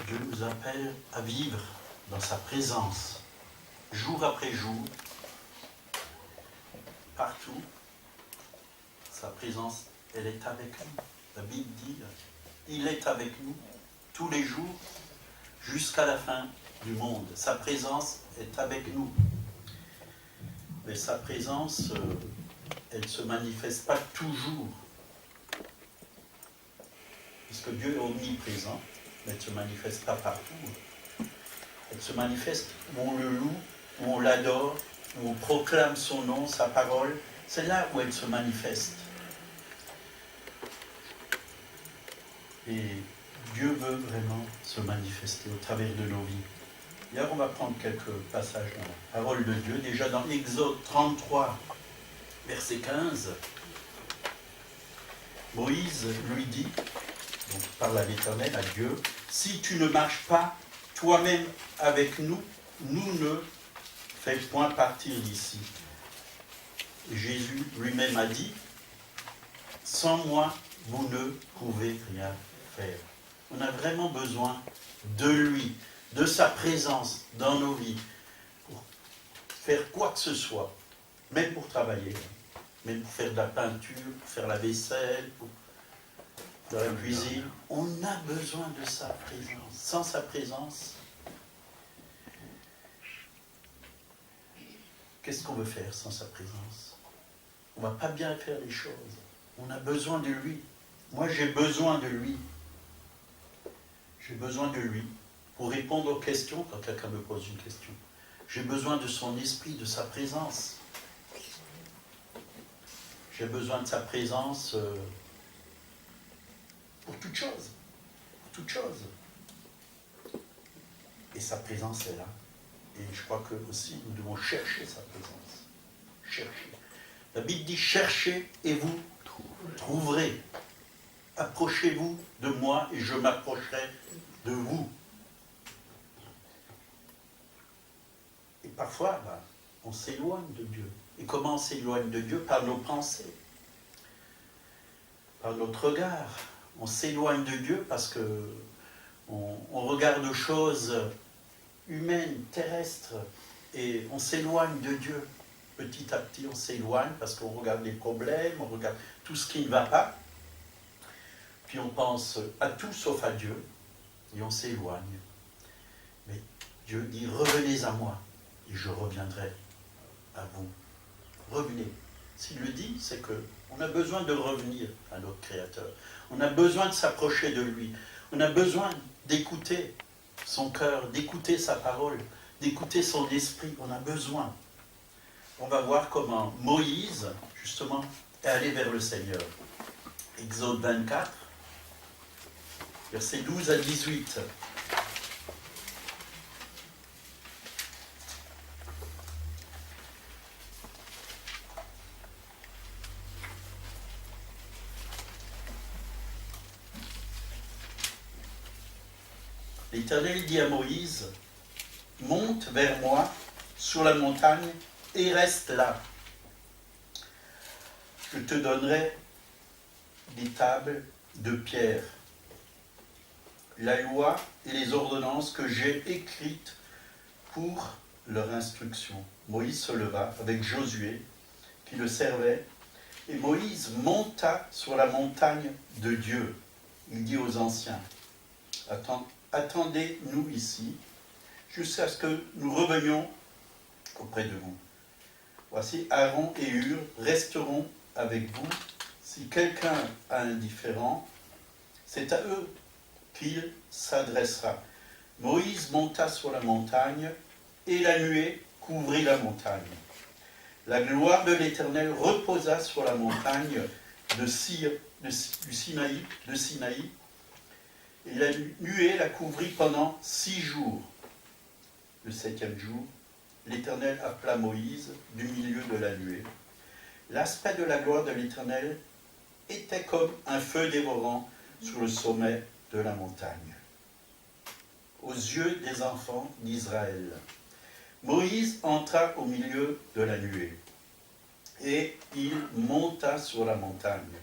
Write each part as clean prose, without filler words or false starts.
Dieu nous appelle à vivre dans sa présence, jour après jour, partout. Sa présence, elle est avec nous. La Bible dit, il est avec nous tous les jours jusqu'à la fin du monde. Sa présence est avec nous. Mais sa présence, elle ne se manifeste pas toujours. Puisque Dieu est omniprésent, mais elle ne se manifeste pas partout. Elle se manifeste où on le loue, où on l'adore, où on proclame son nom, sa parole. C'est là où elle se manifeste. Et Dieu veut vraiment se manifester au travers de nos vies. Hier, on va prendre quelques passages dans la parole de Dieu. Déjà dans Exode 33, verset 15, Moïse lui dit, donc parle à l'Éternel, à Dieu, « Si tu ne marches pas toi-même avec nous, nous ne fais point partir d'ici. » Jésus lui-même a dit, « Sans moi, vous ne pouvez rien faire. » On a vraiment besoin de lui, de sa présence dans nos vies, pour faire quoi que ce soit, même pour travailler, même pour faire de la peinture, pour faire la vaisselle, pour dans la cuisine. On a besoin de sa présence. Sans sa présence, qu'est-ce qu'on veut faire sans sa présence? On ne va pas bien faire les choses. On a besoin de lui. Moi, j'ai besoin de lui. J'ai besoin de lui pour répondre aux questions quand quelqu'un me pose une question. J'ai besoin de son esprit, de sa présence. J'ai besoin de sa présence pour toute chose. Pour toute chose. Et sa présence est là. Et je crois que aussi nous devons chercher sa présence. Chercher. La Bible dit cherchez et vous trouverez. Approchez-vous de moi et je m'approcherai de vous. Et parfois, on s'éloigne de Dieu. Et comment on s'éloigne de Dieu? Par nos pensées, par notre regard. On s'éloigne de Dieu parce que on regarde aux choses humaines, terrestres, et on s'éloigne de Dieu. Petit à petit, on s'éloigne parce qu'on regarde les problèmes, on regarde tout ce qui ne va pas. Puis on pense à tout sauf à Dieu, et on s'éloigne. Mais Dieu dit, revenez à moi, et je reviendrai à vous. Revenez. S'il le dit, c'est qu'on a besoin de revenir à notre Créateur. On a besoin de s'approcher de lui. On a besoin d'écouter son cœur, d'écouter sa parole, d'écouter son esprit. On a besoin. On va voir comment Moïse, justement, est allé vers le Seigneur. Exode 24, versets 12 à 18. L'Éternel dit à Moïse, « Monte vers moi sur la montagne et reste là. Je te donnerai des tables de pierre, la loi et les ordonnances que j'ai écrites pour leur instruction. » Moïse se leva avec Josué, qui le servait, et Moïse monta sur la montagne de Dieu. Il dit aux anciens, « Attendez-nous ici, jusqu'à ce que nous revenions auprès de vous. Voici Aaron et Hur resteront avec vous. Si quelqu'un a un différend, c'est à eux qu'il s'adressera. » Moïse monta sur la montagne, et la nuée couvrit la montagne. La gloire de l'Éternel reposa sur la montagne du Sinaï, et la nuée la couvrit pendant 6 jours. Le 7e jour, l'Éternel appela Moïse du milieu de la nuée. L'aspect de la gloire de l'Éternel était comme un feu dévorant sur le sommet de la montagne, aux yeux des enfants d'Israël. Moïse entra au milieu de la nuée, et il monta sur la montagne.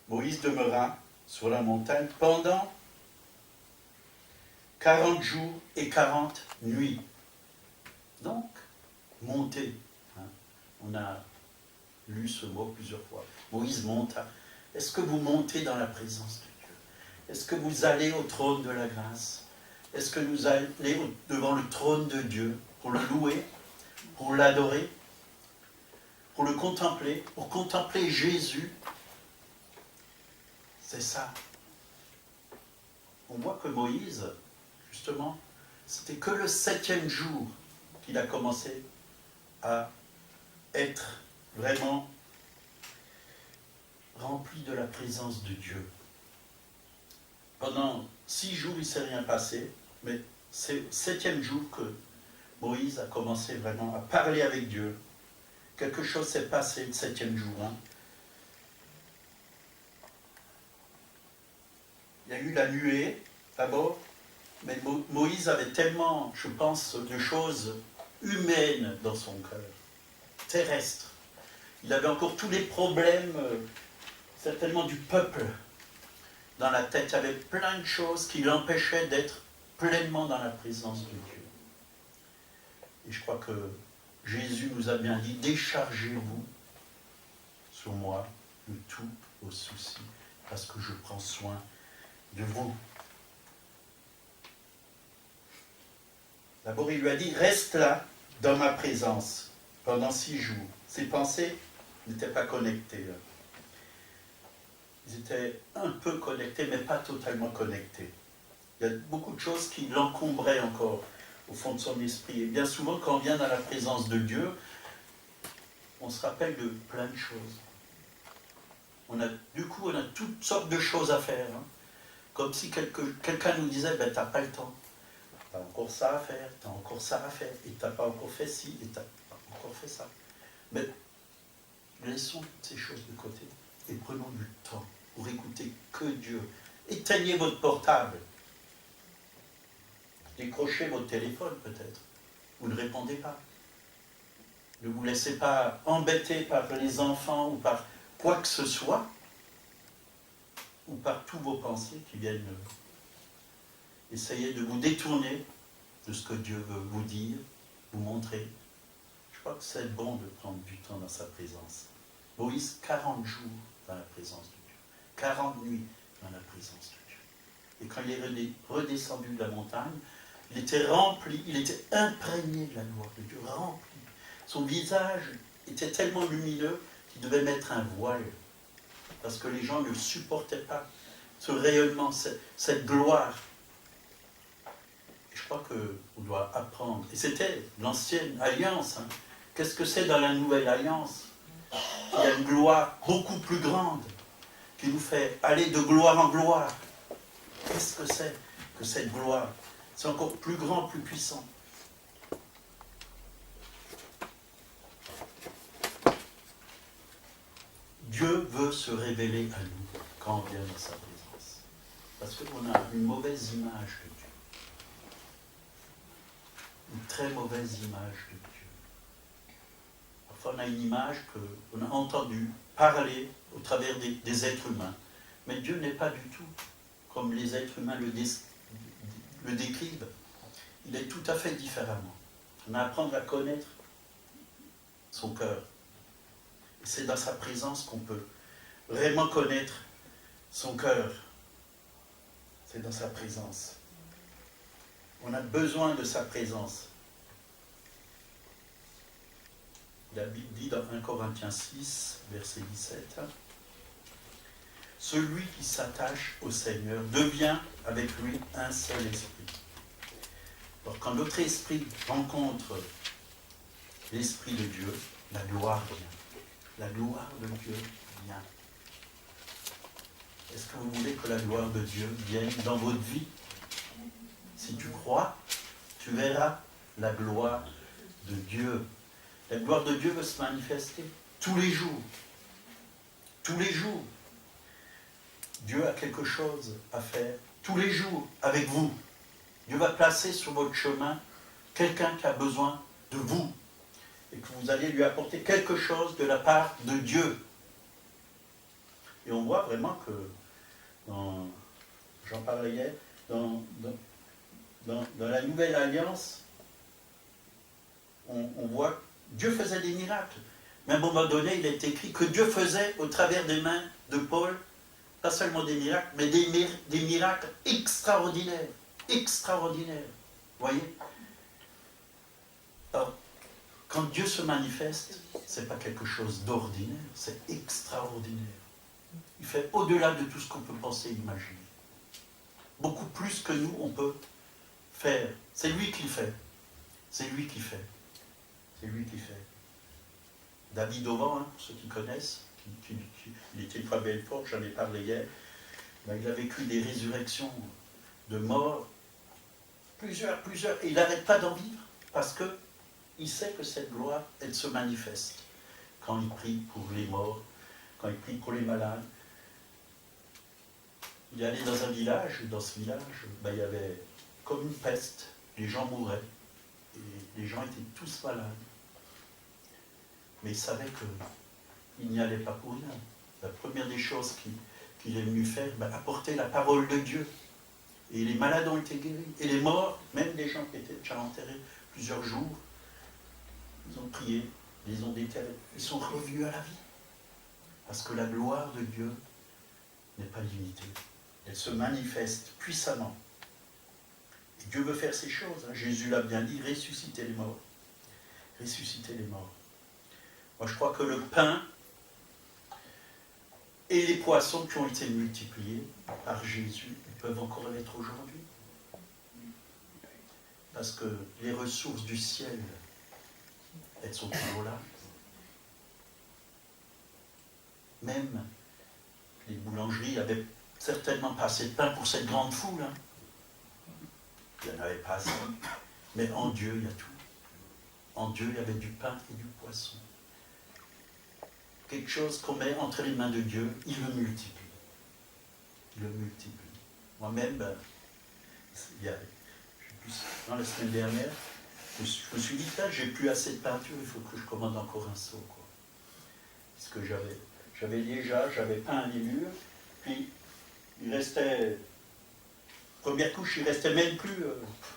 Moïse demeura sur la montagne pendant 40 jours et 40 nuits. Donc, monter. Hein. On a lu ce mot plusieurs fois. Moïse monta. Est-ce que vous montez dans la présence de Dieu? Est-ce que vous allez au trône de la grâce? Est-ce que vous allez devant le trône de Dieu pour le louer, pour l'adorer, pour le contempler, pour contempler Jésus? C'est ça. On voit que Moïse, justement, c'était que le 7e jour qu'il a commencé à être vraiment rempli de la présence de Dieu. Pendant 6 jours, il ne s'est rien passé, mais c'est le 7e jour que Moïse a commencé vraiment à parler avec Dieu. Quelque chose s'est passé le 7e jour. Hein. Il y a eu la nuée, d'abord, mais Moïse avait tellement, je pense, de choses humaines dans son cœur, terrestres. Il avait encore tous les problèmes, certainement du peuple, dans la tête. Il y avait plein de choses qui l'empêchaient d'être pleinement dans la présence de Dieu. Et je crois que Jésus nous a bien dit, déchargez-vous sur moi de tous vos soucis, parce que je prends soin de vous. D'abord, il lui a dit, reste là, dans ma présence, pendant 6 jours. Ses pensées n'étaient pas connectées. Ils étaient un peu connectés, mais pas totalement connectés. Il y a beaucoup de choses qui l'encombraient encore au fond de son esprit. Et bien souvent, quand on vient dans la présence de Dieu, on se rappelle de plein de choses. Du coup, on a toutes sortes de choses à faire. Hein. Comme si quelqu'un nous disait, ben, t'as pas le temps. T'as encore ça à faire, t'as encore ça à faire, et t'as pas encore fait ci, et t'as pas encore fait ça. Mais laissons ces choses de côté et prenons du temps pour écouter que Dieu. Éteignez votre portable. Décrochez votre téléphone peut-être. Vous ne répondez pas. Ne vous laissez pas embêter par les enfants ou par quoi que ce soit, ou par tous vos pensées qui viennent essayer de vous détourner de ce que Dieu veut vous dire, vous montrer. Je crois que c'est bon de prendre du temps dans sa présence. Moïse, 40 jours dans la présence de Dieu. 40 nuits dans la présence de Dieu. Et quand il est redescendu de la montagne, il était rempli, il était imprégné de la gloire de Dieu, rempli. Son visage était tellement lumineux qu'il devait mettre un voile. Parce que les gens ne supportaient pas ce rayonnement, cette gloire. Et je crois qu'on doit apprendre. Et c'était l'ancienne alliance. Hein. Qu'est-ce que c'est dans la nouvelle alliance? Il y a une gloire beaucoup plus grande qui nous fait aller de gloire en gloire. Qu'est-ce que c'est que cette gloire? C'est encore plus grand, plus puissant. Dieu veut se révéler à nous quand on vient dans sa présence. Parce qu'on a une mauvaise image de Dieu. Une très mauvaise image de Dieu. Parfois on a une image qu'on a entendu parler au travers des êtres humains. Mais Dieu n'est pas du tout comme les êtres humains le décrivent. Il est tout à fait différemment. On a à apprendre à connaître son cœur. C'est dans sa présence qu'on peut vraiment connaître son cœur. C'est dans sa présence. On a besoin de sa présence. La Bible dit dans 1 Corinthiens 6, verset 17, « Celui qui s'attache au Seigneur devient avec lui un seul esprit. » Alors quand notre esprit rencontre l'Esprit de Dieu, la gloire vient. La gloire de Dieu vient. Est-ce que vous voulez que la gloire de Dieu vienne dans votre vie? Si tu crois, tu verras la gloire de Dieu. La gloire de Dieu veut se manifester tous les jours. Tous les jours. Dieu a quelque chose à faire tous les jours avec vous. Dieu va placer sur votre chemin quelqu'un qui a besoin de vous. Et que vous allez lui apporter quelque chose de la part de Dieu. Et on voit vraiment que, j'en parlais hier, dans la Nouvelle Alliance, on voit que Dieu faisait des miracles. Mais à un moment donné, il est écrit que Dieu faisait au travers des mains de Paul, pas seulement des miracles, mais des miracles extraordinaires. Extraordinaires. Vous voyez? Alors, quand Dieu se manifeste, ce n'est pas quelque chose d'ordinaire, c'est extraordinaire. Il fait au-delà de tout ce qu'on peut penser et imaginer. Beaucoup plus que nous, on peut faire. C'est lui qui le fait. C'est lui qui fait. C'est lui qui fait. David Auvent, hein, pour ceux qui connaissent, il était une fois à Belfort, j'en ai parlé hier, ben, il a vécu des résurrections de morts, plusieurs, et il n'arrête pas d'en vivre, parce qu'il sait que cette gloire, elle se manifeste quand il prie pour les morts, quand il prie pour les malades. Il est allé dans un village, et dans ce village, ben, il y avait comme une peste, les gens mouraient, et les gens étaient tous malades. Mais il savait qu'il n'y allait pas pour rien. La première des choses qu'il est venu faire, ben, apporter la parole de Dieu. Et les malades ont été guéris. Et les morts, même les gens qui étaient déjà enterrés plusieurs jours, ils ont prié, ils ont déterré, ils sont revenus à la vie. Parce que la gloire de Dieu n'est pas limitée. Elle se manifeste puissamment. Et Dieu veut faire ces choses. Hein. Jésus l'a bien dit, ressusciter les morts. Ressusciter les morts. Moi, je crois que le pain et les poissons qui ont été multipliés par Jésus, ils peuvent encore l'être aujourd'hui. Parce que les ressources du ciel, elles sont toujours là. Même les boulangeries n'avaient certainement pas assez de pain pour cette grande foule. Hein. Il n'y en avait pas assez. Mais en Dieu, il y a tout. En Dieu, il y avait du pain et du poisson. Quelque chose qu'on met entre les mains de Dieu, il le multiplie. Il le multiplie. Moi-même, ben, la semaine dernière, je me suis dit, j'ai plus assez de peinture, il faut que je commande encore un seau. Quoi. Parce que j'avais peint les murs, puis il restait, première couche, il restait même plus,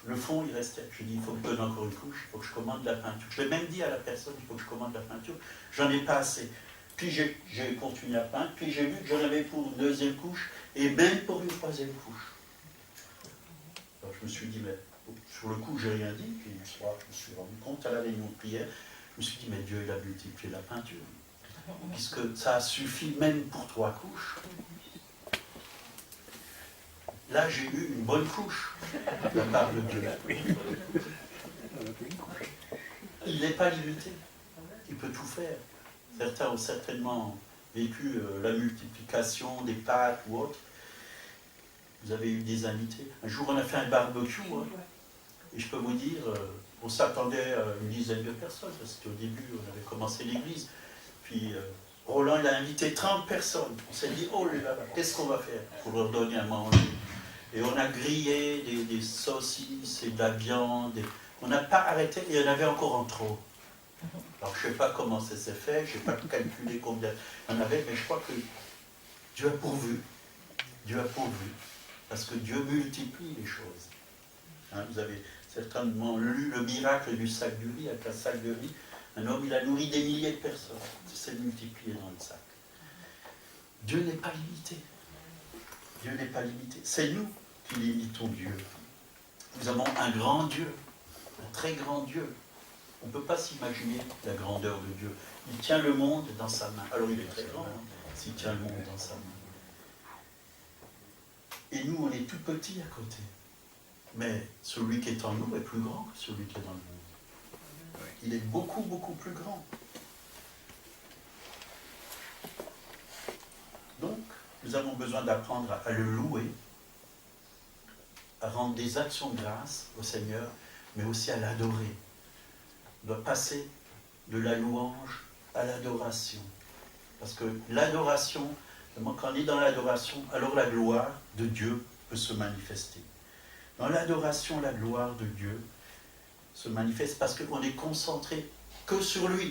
le fond, il restait. Je dis, il faut que je donne encore une couche, il faut que je commande de la peinture. Je l'ai même dit à la personne, il faut que je commande de la peinture, j'en ai pas assez. Puis j'ai continué à peindre, puis j'ai vu que j'en avais pour une deuxième couche, et même pour une troisième couche. Alors je me suis dit, mais sur le coup, j'ai rien dit, puis le soir, je me suis rendu compte à la réunion de prière, je me suis dit, mais Dieu, il a multiplié la peinture, puisque ça a suffi même pour 3 couches. Là, j'ai eu une bonne couche de la part de Dieu. Il n'est pas limité, il peut tout faire. Certains ont certainement vécu la multiplication des pâtes ou autre. Vous avez eu des invités. Un jour, on a fait un barbecue, hein, et je peux vous dire, on s'attendait à une dizaine de personnes, parce qu'au début, on avait commencé l'église. Puis Roland, il a invité 30 personnes. On s'est dit, oh là là, qu'est-ce qu'on va faire pour leur donner à manger? Et on a grillé des saucisses et de la viande. On n'a pas arrêté, et il y en avait encore en trop. Alors, je ne sais pas comment ça s'est fait, je n'ai pas calculé combien il y en avait, mais je crois que Dieu a pourvu. Dieu a pourvu. Parce que Dieu multiplie les choses. Hein, vous avez certainement lu le miracle du sac de riz. Avec un sac de riz, un homme, il a nourri des milliers de personnes. C'est multiplié dans le sac. Dieu n'est pas limité. Dieu n'est pas limité. C'est nous qui limitons Dieu. Nous avons un grand Dieu, un très grand Dieu. On ne peut pas s'imaginer la grandeur de Dieu. Il tient le monde dans sa main. Alors il est très grand, hein, s'il tient le monde dans sa main. Et nous, on est tout petits à côté. Mais celui qui est en nous est plus grand que celui qui est dans le monde. Il est beaucoup, beaucoup plus grand. Donc, nous avons besoin d'apprendre à le louer, à rendre des actions de grâce au Seigneur, mais aussi à l'adorer. On doit passer de la louange à l'adoration. Parce que l'adoration, quand on est dans l'adoration, alors la gloire de Dieu peut se manifester. Dans l'adoration, la gloire de Dieu se manifeste parce qu'on est concentré que sur lui.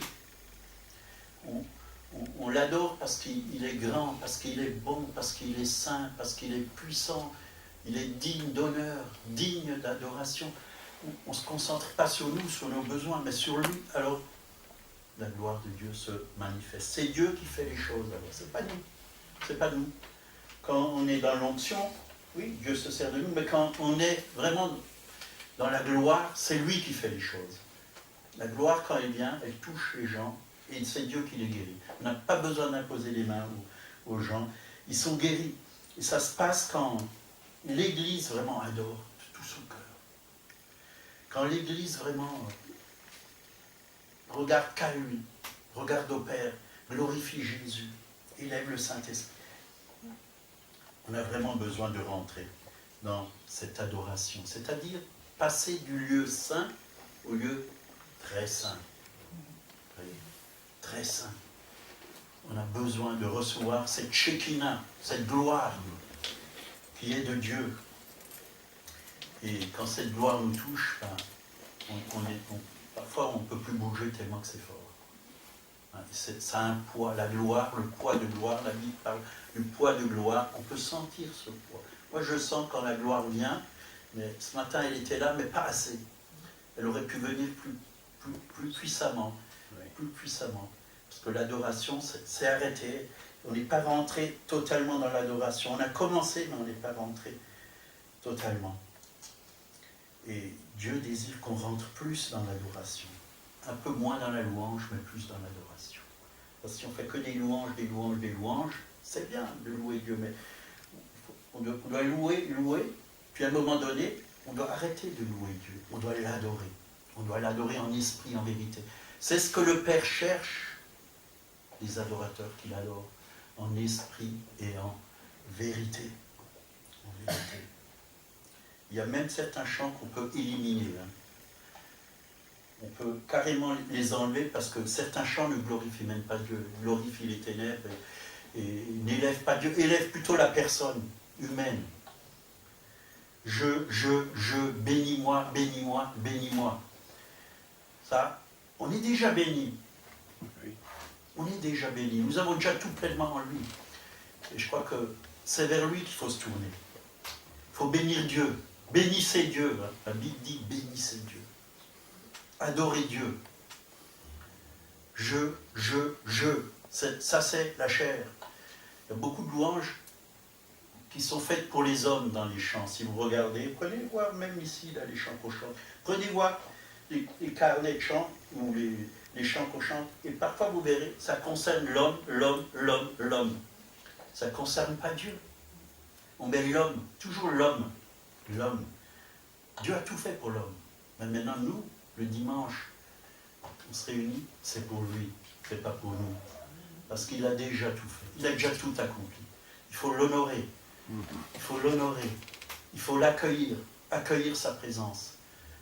On l'adore parce qu'il est grand, parce qu'il est bon, parce qu'il est saint, parce qu'il est puissant. Il est digne d'honneur, digne d'adoration. On ne se concentre pas sur nous, sur nos besoins, mais sur lui. Alors, la gloire de Dieu se manifeste. C'est Dieu qui fait les choses, alors c'est pas nous. C'est pas nous. Quand on est dans l'onction, oui, Dieu se sert de nous, mais quand on est vraiment dans la gloire, c'est lui qui fait les choses. La gloire, quand elle vient, elle touche les gens, et c'est Dieu qui les guérit. On n'a pas besoin d'imposer les mains aux gens. Ils sont guéris. Et ça se passe quand l'Église vraiment adore de tout son cœur. Quand l'Église vraiment regarde qu'à lui, regarde au Père, glorifie Jésus, élève le Saint-Esprit. On a vraiment besoin de rentrer dans cette adoration, c'est-à-dire passer du lieu saint au lieu très saint. Très saint. On a besoin de recevoir cette Shekinah, cette gloire qui est de Dieu. Et quand cette gloire nous touche, parfois on ne peut plus bouger tellement que c'est fort. Ça a un poids, la gloire, le poids de gloire, la Bible parle du poids de gloire, on peut sentir ce poids. Moi je sens quand la gloire vient, mais ce matin elle était là, mais pas assez. Elle aurait pu venir plus puissamment, plus puissamment. Parce que l'adoration, c'est arrêté. On n'est pas rentré totalement dans l'adoration. On a commencé, mais on n'est pas rentré totalement. Et Dieu désire qu'on rentre plus dans l'adoration. Un peu moins dans la louange, mais plus dans l'adoration. Parce que si on fait que des louanges, c'est bien de louer Dieu, mais on doit louer, puis à un moment donné, on doit arrêter de louer Dieu. On doit l'adorer. On doit l'adorer en esprit, en vérité. C'est ce que le Père cherche, les adorateurs qui l'adorent, en esprit et en vérité. En vérité. Il y a même certains chants qu'on peut éliminer. On peut carrément les enlever parce que certains chants ne glorifient même pas Dieu, glorifient les ténèbres et n'élèvent pas Dieu, élèvent plutôt la personne humaine. Je, bénis-moi, bénis-moi, bénis-moi. Ça, on est déjà béni. On est déjà béni. Nous avons déjà tout pleinement en lui. Et je crois que c'est vers lui qu'il faut se tourner. Il faut bénir Dieu. Bénissez Dieu. La Bible dit bénissez Dieu. Adorez Dieu. Ça c'est la chair. Il y a beaucoup de louanges qui sont faites pour les hommes dans les chants. Si vous regardez, prenez voir même ici, là, les chants qu'on chante. Prenez voir les carnets de chants ou les chants qu'on chante. Et parfois, vous verrez, ça concerne l'homme. Ça ne concerne pas Dieu. On met l'homme, toujours l'homme. Dieu a tout fait pour l'homme. Mais maintenant, nous, le dimanche, on se réunit, c'est pour lui, c'est pas pour nous. Parce qu'il a déjà tout fait. Il a déjà tout accompli. Il faut l'honorer. Il faut l'honorer. Il faut l'accueillir, accueillir sa présence.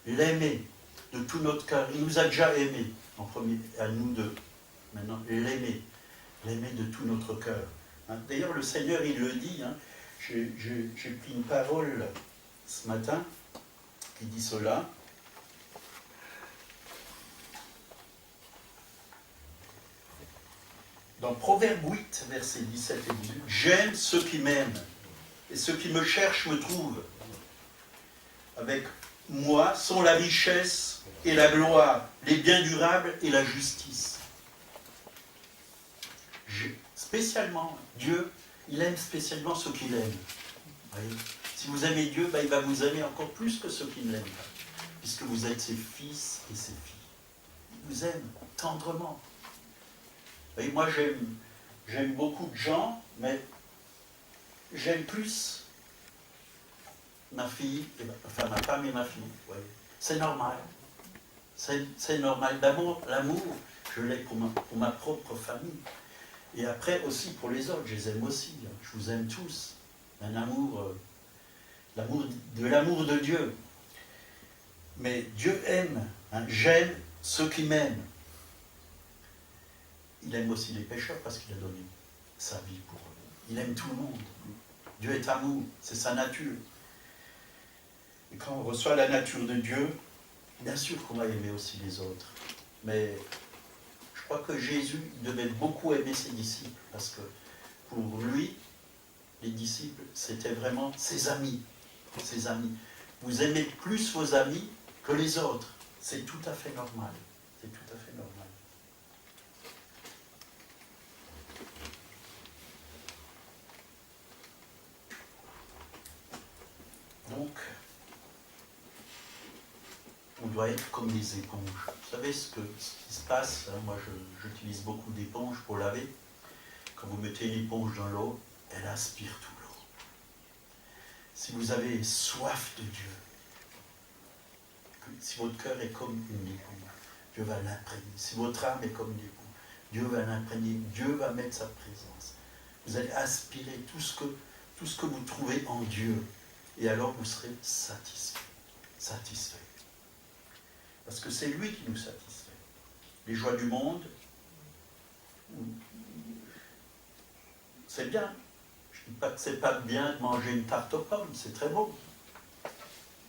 L'aimer de tout notre cœur. Il nous a déjà aimés, en premier, à nous deux. Maintenant, l'aimer de tout notre cœur. D'ailleurs, le Seigneur, il le dit, j'ai pris une parole ce matin qui dit cela. Dans Proverbe 8, versets 17 et 18, « J'aime ceux qui m'aiment, et ceux qui me cherchent me trouvent. Avec moi sont la richesse et la gloire, les biens durables et la justice. » Spécialement, Dieu, il aime spécialement ceux qu'il aime. Voyez, si vous aimez Dieu, il va vous aimer encore plus que ceux qui ne l'aiment pas, puisque vous êtes ses fils et ses filles. Il vous aime tendrement. Vous voyez, moi, j'aime beaucoup de gens, mais j'aime plus ma fille, ma femme et ma fille. Voyez. C'est normal. C'est normal. D'amour, l'amour, je l'ai pour ma propre famille. Et après aussi pour les autres, je les aime aussi. Je vous aime tous. Un amour, de l'amour de Dieu. Mais Dieu aime. J'aime ceux qui m'aiment. Il aime aussi les pécheurs parce qu'il a donné sa vie pour eux. Il aime tout le monde. Dieu est amour, c'est sa nature. Et quand on reçoit la nature de Dieu, bien sûr qu'on va aimer aussi les autres. Mais je crois que Jésus devait beaucoup aimer ses disciples parce que pour lui, les disciples, c'était vraiment ses amis. ses amis. Vous aimez plus vos amis que les autres. C'est tout à fait normal. C'est tout à fait normal. Donc, on doit être comme des éponges. Vous savez ce qui se passe, hein, moi j'utilise beaucoup d'éponges pour laver. Quand vous mettez une éponge dans l'eau, elle aspire tout l'eau. Si vous avez soif de Dieu, si votre cœur est comme une éponge, Dieu va l'imprégner. Si votre âme est comme une éponge, Dieu va l'imprégner. Dieu va mettre sa présence. Vous allez aspirer tout ce que vous trouvez en Dieu. Et alors vous serez satisfait. Satisfait. Parce que c'est lui qui nous satisfait. Les joies du monde, c'est bien. Je ne dis pas que c'est pas bien de manger une tarte aux pommes, c'est très beau.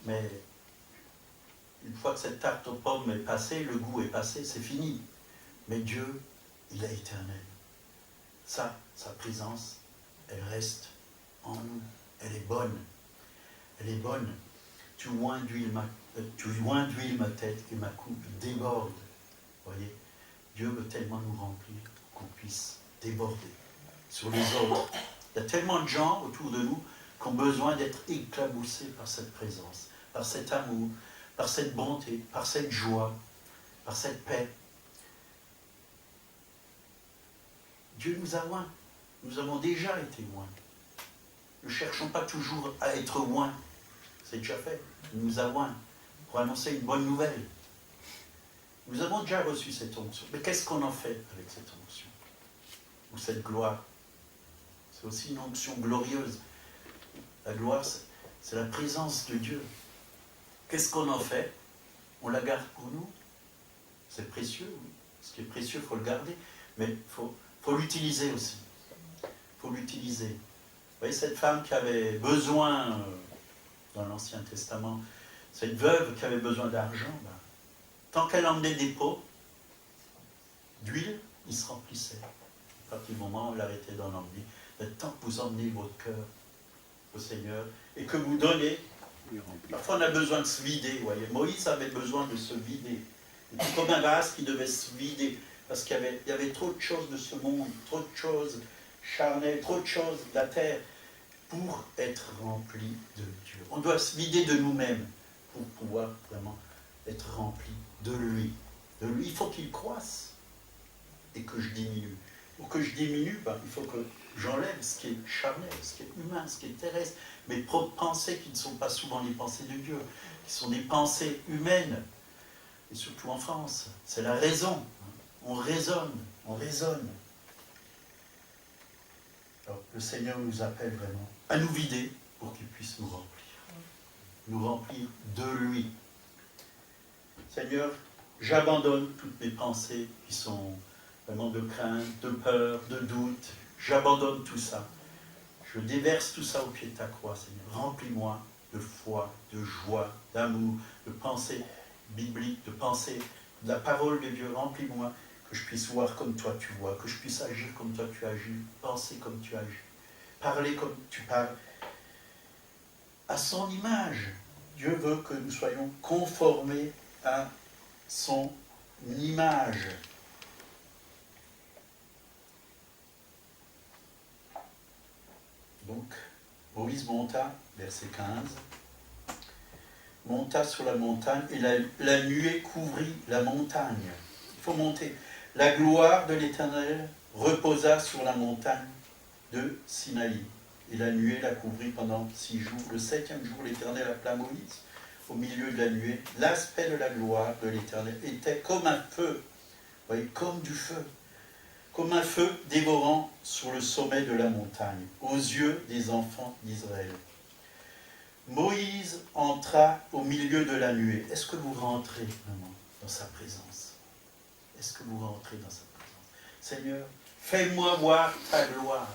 Mais une fois que cette tarte aux pommes est passée, le goût est passé, c'est fini. Mais Dieu, il est éternel. Ça, sa présence, elle reste en nous. Elle est bonne. Elle est bonne. Tu oins d'huile ma tête et ma coupe déborde. Voyez, Dieu veut tellement nous remplir qu'on puisse déborder sur les autres. Il y a tellement de gens autour de nous qui ont besoin d'être éclaboussés par cette présence, par cet amour, par cette bonté, par cette joie, par cette paix. Dieu nous a oints. Nous avons déjà été oints. Ne cherchons pas toujours à être oints. C'est déjà fait. Il nous a oints pour annoncer une bonne nouvelle. Nous avons déjà reçu cette onction. Mais qu'est-ce qu'on en fait avec cette onction? Ou cette gloire? C'est aussi une onction glorieuse. La gloire, c'est la présence de Dieu. Qu'est-ce qu'on en fait? On la garde pour nous. C'est précieux, oui. Ce qui est précieux, il faut le garder. Mais il faut l'utiliser aussi. Il faut l'utiliser. Vous voyez, cette femme qui avait besoin, dans l'Ancien Testament, cette veuve qui avait besoin d'argent, ben, tant qu'elle emmenait des pots d'huile, il se remplissait. À partir du moment où elle arrêtait d'en emmener, mais tant que vous emmenez votre cœur au Seigneur et que vous donnez, parfois on a besoin de se vider. Vous voyez. Moïse avait besoin de se vider. C'était comme un vase qui devait se vider parce qu'il y avait trop de choses de ce monde, trop de choses charnelles, trop de choses de la terre pour être rempli de Dieu. On doit se vider de nous-mêmes pour pouvoir vraiment être rempli de lui. De lui, il faut qu'il croisse et que je diminue. Pour que je diminue, ben, il faut que j'enlève ce qui est charnel, ce qui est humain, ce qui est terrestre, mes propres pensées qui ne sont pas souvent les pensées de Dieu, qui sont des pensées humaines, et surtout en France. C'est la raison. On raisonne, on raisonne. Alors, le Seigneur nous appelle vraiment à nous vider pour qu'il puisse nous remplir de lui. Seigneur, j'abandonne toutes mes pensées qui sont vraiment de crainte, de peur, de doute. J'abandonne tout ça. Je déverse tout ça au pied de ta croix, Seigneur. Remplis-moi de foi, de joie, d'amour, de pensée biblique, de pensée de la parole de Dieu. Remplis-moi, que je puisse voir comme toi tu vois, que je puisse agir comme toi tu agis, penser comme tu agis, parler comme tu parles. À son image, Dieu veut que nous soyons conformés à son image. Donc, Moïse monta, verset 15, monta sur la montagne et la nuée couvrit la montagne. Il faut monter. La gloire de l'Éternel reposa sur la montagne de Sinaï. Et la nuée la couvrit pendant 6 jours. Le 7e jour, l'Éternel appela Moïse au milieu de la nuée. L'aspect de la gloire de l'Éternel était comme un feu, vous voyez, comme du feu, comme un feu dévorant sur le sommet de la montagne, aux yeux des enfants d'Israël. Moïse entra au milieu de la nuée. Est-ce que vous rentrez vraiment dans sa présence? Est-ce que vous rentrez dans sa présence? Seigneur, fais-moi voir ta gloire.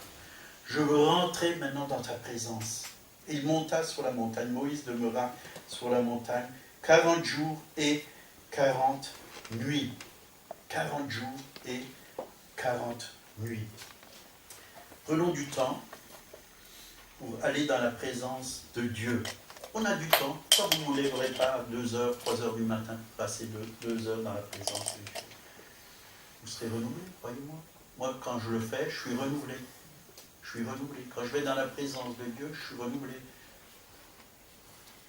Je veux rentrer maintenant dans ta présence. Il monta sur la montagne. Moïse demeura sur la montagne 40 jours et 40 nuits. 40 jours et 40 nuits. Prenons du temps pour aller dans la présence de Dieu. On a du temps. Pourquoi vous ne vous lèverez pas à 2 heures, 3 heures du matin, passer 2 heures dans la présence de Dieu? Vous serez renouvelé, croyez-moi. Moi, quand je le fais, je suis renouvelé. Je suis renouvelé. Quand je vais dans la présence de Dieu, je suis renouvelé.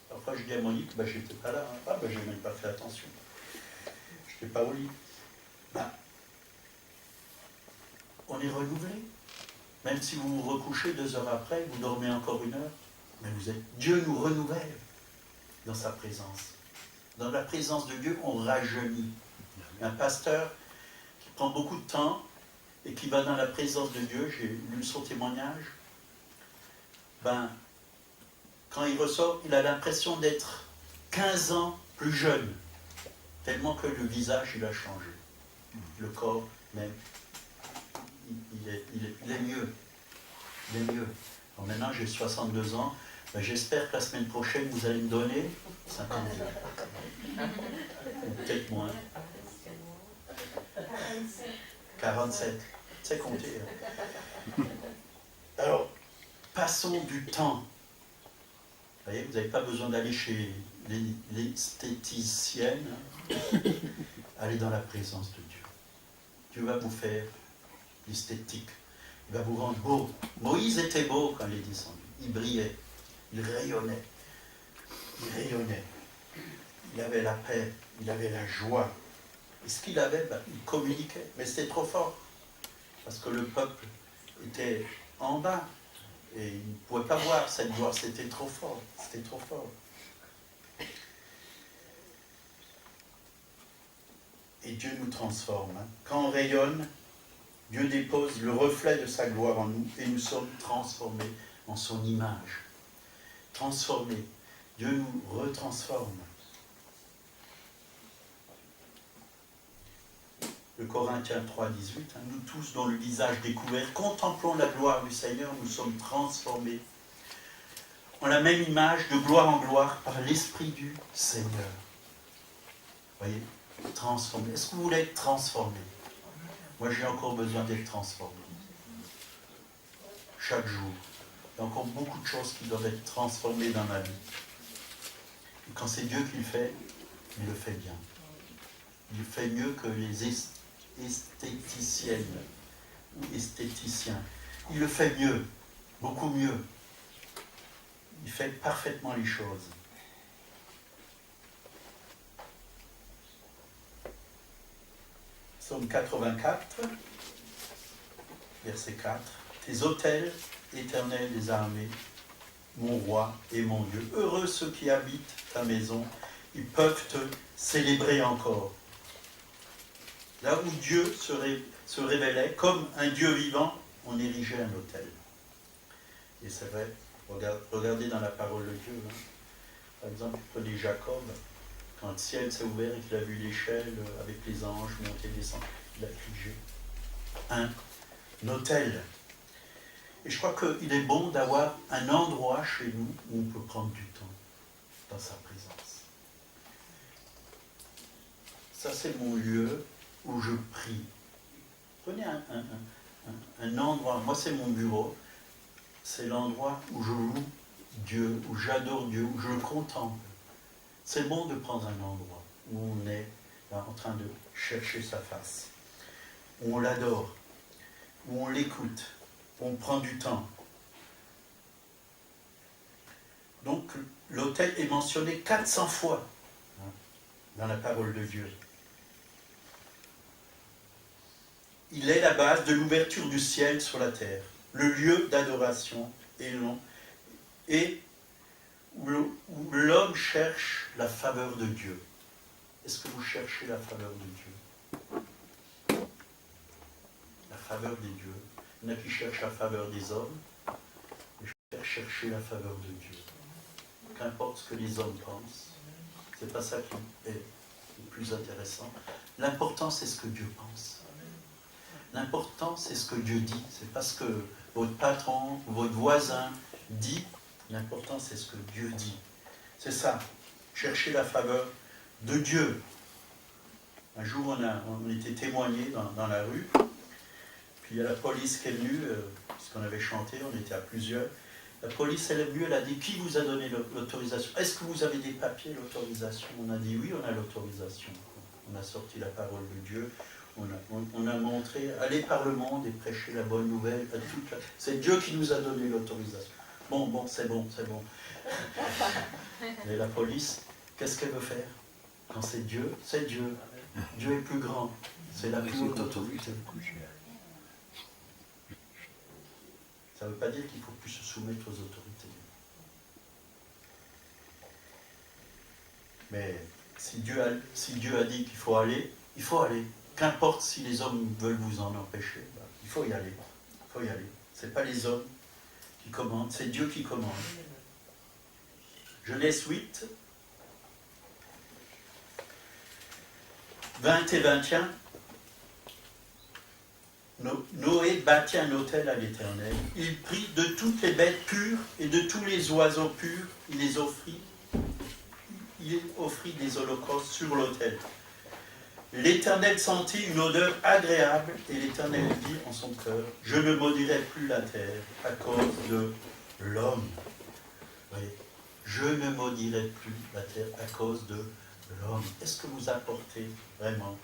Parfois, je dis à Monique, je n'étais pas là. Hein. Je n'ai même pas fait attention. Je n'étais pas au lit. On est renouvelé. Même si vous vous recouchez 2 heures après, vous dormez encore 1 heure, mais Dieu nous renouvelle dans sa présence. Dans la présence de Dieu, on rajeunit. Un pasteur qui prend beaucoup de temps et qui va dans la présence de Dieu, j'ai lu son témoignage, quand il ressort, il a l'impression d'être 15 ans plus jeune, tellement que le visage, il a changé. Le corps, même, il est mieux. Il est mieux. Alors maintenant, j'ai 62 ans. J'espère que la semaine prochaine, vous allez me donner 52. Ou peut-être moins. 47. C'est compté. Hein. Alors, passons du temps. Vous voyez, vous n'avez pas besoin d'aller chez l'esthéticienne. Hein. Allez dans la présence de Dieu. Dieu va vous faire l'esthétique. Il va vous rendre beau. Moïse était beau quand il est descendu. Il brillait. Il rayonnait. Il rayonnait. Il avait la paix. Il avait la joie. Et ce qu'il avait, il communiquait. Mais c'était trop fort. Parce que le peuple était en bas. Et il ne pouvait pas voir cette gloire. C'était trop fort. C'était trop fort. Et Dieu nous transforme. Hein. Quand on rayonne, Dieu dépose le reflet de sa gloire en nous et nous sommes transformés en son image. Transformés. Dieu nous retransforme. Le Corinthiens 3, 18, hein, nous tous dont le visage découvert, contemplons la gloire du Seigneur, nous sommes transformés en la même image de gloire en gloire par l'Esprit du Seigneur. Voyez, transformé. Est-ce que vous voulez être transformé? Moi, j'ai encore besoin d'être transformé. Chaque jour. Il y a encore beaucoup de choses qui doivent être transformées dans ma vie. Et quand c'est Dieu qui le fait, il le fait bien. Il le fait mieux que les esthéticiennes ou esthéticiens. Il le fait mieux, beaucoup mieux. Il fait parfaitement les choses. Psaume 84, verset 4. Tes autels, éternels des armées, mon roi et mon Dieu. Heureux ceux qui habitent ta maison, ils peuvent te célébrer encore. Là où Dieu se révélait comme un Dieu vivant, on érigeait un autel. Et c'est vrai, regardez dans la parole de Dieu. Hein. Par exemple, prenez Jacob, quand le ciel s'est ouvert et qu'il a vu l'échelle avec les anges monter et descendre, il a érigé un autel. Et je crois qu'il est bon d'avoir un endroit chez nous où on peut prendre du temps dans sa présence. Ça, c'est mon lieu où je prie. Prenez un endroit, moi c'est mon bureau, c'est l'endroit où je loue Dieu, où j'adore Dieu, où je le contemple. C'est bon de prendre un endroit où on est là, en train de chercher sa face, où on l'adore, où on l'écoute, où on prend du temps. Donc l'autel est mentionné 400 fois dans la parole de Dieu. Il est la base de l'ouverture du ciel sur la terre, le lieu d'adoration et où l'homme cherche la faveur de Dieu. Est-ce que vous cherchez la faveur de Dieu? La faveur des dieux. Il y en a qui cherchent la faveur des hommes, mais je vais chercher la faveur de Dieu. Qu'importe ce que les hommes pensent, c'est pas ça qui est le plus intéressant. L'important, c'est ce que Dieu pense. L'important, c'est ce que Dieu dit. C'est pas ce que votre patron ou votre voisin dit. L'important, c'est ce que Dieu dit. C'est ça. Chercher la faveur de Dieu. Un jour, on était témoigné dans la rue. Puis il y a la police qui est venue, parce qu'on avait chanté, on était à plusieurs. La police, elle est venue, elle a dit, qui vous a donné l'autorisation? Est-ce que vous avez des papiers, l'autorisation? On a dit, oui, on a l'autorisation. On a sorti la parole de Dieu, on a montré, allez par le monde et prêcher la bonne nouvelle à toute la... C'est Dieu qui nous a donné l'autorisation. Bon, c'est bon. Mais la police, qu'est-ce qu'elle veut faire? Quand c'est Dieu, c'est Dieu. Dieu est plus grand. C'est la plus haute autorité. Ça ne veut pas dire qu'il ne faut plus se soumettre aux autorités. Mais si Dieu a dit qu'il faut aller, il faut aller. Qu'importe si les hommes veulent vous en empêcher, il faut y aller. Il faut y aller. Ce n'est pas les hommes qui commandent, c'est Dieu qui commande. Genèse 8, 20 et 21. Noé bâtit un autel à l'Éternel. Il prit de toutes les bêtes pures et de tous les oiseaux purs, il les offrit. Il offrit des holocaustes sur l'autel. L'Éternel sentit une odeur agréable et l'Éternel dit en son cœur, je ne maudirai plus la terre à cause de l'homme. Oui, je ne maudirai plus la terre à cause de l'homme. Est-ce que vous apportez vraiment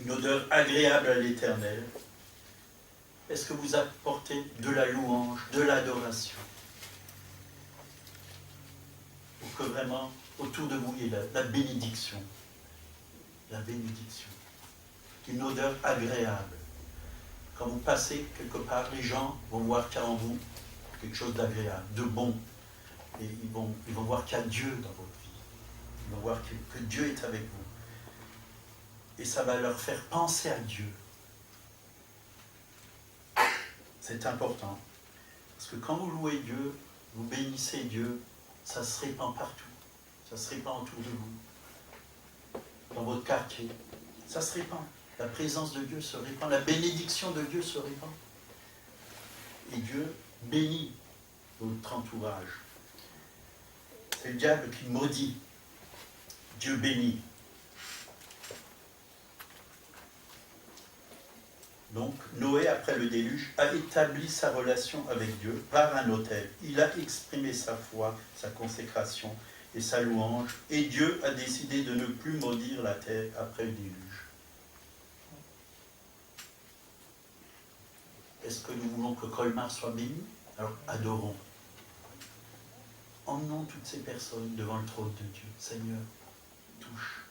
une odeur agréable à l'Éternel? Est-ce que vous apportez de la louange, de l'adoration? Pour que vraiment, autour de vous, il y ait la bénédiction. La bénédiction. Une odeur agréable. Quand vous passez quelque part, les gens vont voir qu'il y a en vous quelque chose d'agréable, de bon. Et ils vont voir qu'il y a Dieu dans votre vie. Ils vont voir que Dieu est avec vous. Et ça va leur faire penser à Dieu. C'est important. Parce que quand vous louez Dieu, vous bénissez Dieu, ça se répand partout. Ça se répand autour de vous. Dans votre quartier. Ça se répand. La présence de Dieu se répand. La bénédiction de Dieu se répand. Et Dieu bénit votre entourage. C'est le diable qui maudit. Dieu bénit. Donc, Noé, après le déluge, a établi sa relation avec Dieu par un autel. Il a exprimé sa foi, sa consécration et sa louange. Et Dieu a décidé de ne plus maudire la terre après le déluge. Est-ce que nous voulons que Colmar soit béni? Alors, adorons. Emmenons toutes ces personnes devant le trône de Dieu. Seigneur, touche,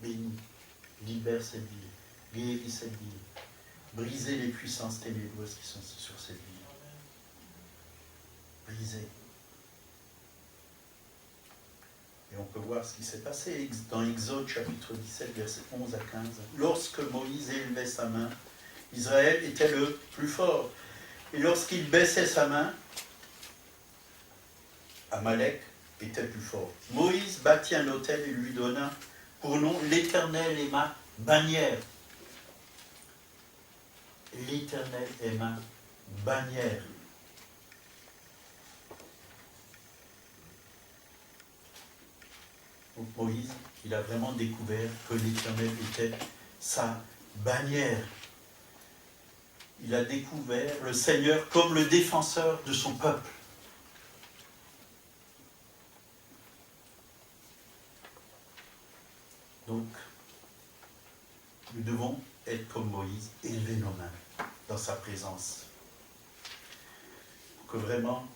bénis, libère cette ville, guéris cette ville. Brisez les puissances ténébreuses qui sont sur cette ville. Brisez. Et on peut voir ce qui s'est passé dans Exode chapitre 17, versets 11 à 15. Lorsque Moïse élevait sa main, Israël était le plus fort. Et lorsqu'il baissait sa main, Amalek était plus fort. Moïse bâtit un autel et lui donna pour nom l'Éternel est ma bannière. L'Éternel est ma bannière. Donc Moïse, il a vraiment découvert que l'Éternel était sa bannière. Il a découvert le Seigneur comme le défenseur de son peuple. Donc, nous devons être comme Moïse, élever nos mains dans sa présence. Pour que vraiment,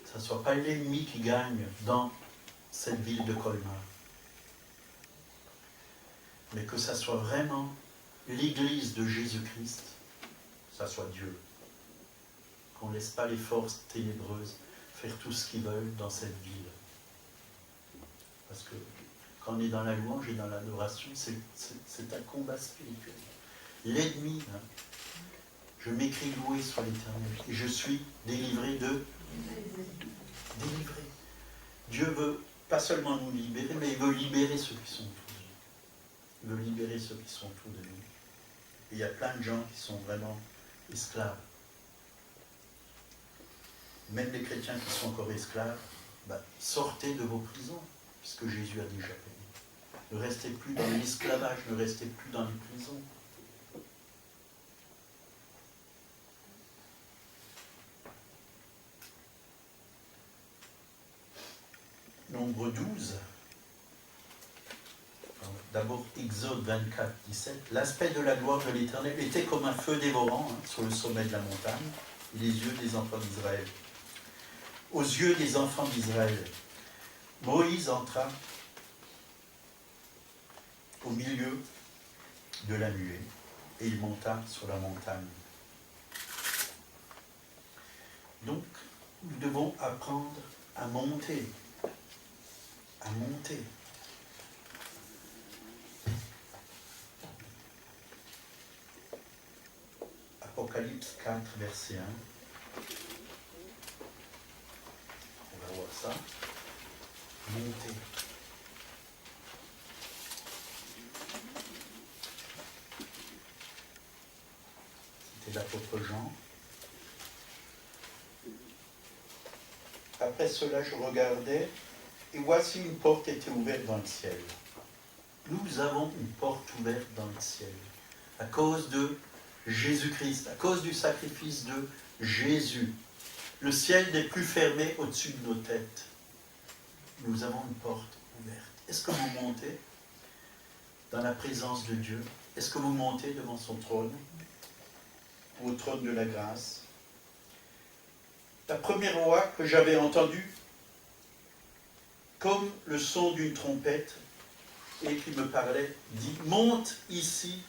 ça ne soit pas l'ennemi qui gagne dans cette ville de Colmar. Mais que ça soit vraiment l'Église de Jésus-Christ, ça soit Dieu. Qu'on ne laisse pas les forces ténébreuses faire tout ce qu'ils veulent dans cette ville. Parce que quand on est dans la louange et dans l'adoration, c'est un combat spirituel. L'ennemi, je m'écris loué soit l'Éternel, et je suis délivré de... Délivré. Dieu veut pas seulement nous libérer, mais il veut libérer ceux qui sont autour de nous. Il veut libérer ceux qui sont autour de nous. Et il y a plein de gens qui sont vraiment esclaves. Même les chrétiens qui sont encore esclaves, sortez de vos prisons, puisque Jésus a déjà payé. Ne restez plus dans l'esclavage, ne restez plus dans les prisons. Nombre 12. D'abord, Exode 24, 17. L'aspect de la gloire de l'Éternel était comme un feu dévorant sur le sommet de la montagne, et les yeux des enfants d'Israël. Aux yeux des enfants d'Israël, Moïse entra au milieu de la nuée, et il monta sur la montagne. Donc, nous devons apprendre à monter. À monter. Apocalypse 4, verset 1. On va voir ça. Monter. C'était l'apôtre Jean. Après cela, je regardais, et voici une porte était ouverte dans le ciel. Nous avons une porte ouverte dans le ciel, à cause de Jésus-Christ, à cause du sacrifice de Jésus. Le ciel n'est plus fermé au-dessus de nos têtes. Nous avons une porte ouverte. Est-ce que vous montez dans la présence de Dieu? Est-ce que vous montez devant son trône, au trône de la grâce? La première voix que j'avais entendue, comme le son d'une trompette, et qui me parlait, dit « Monte ici,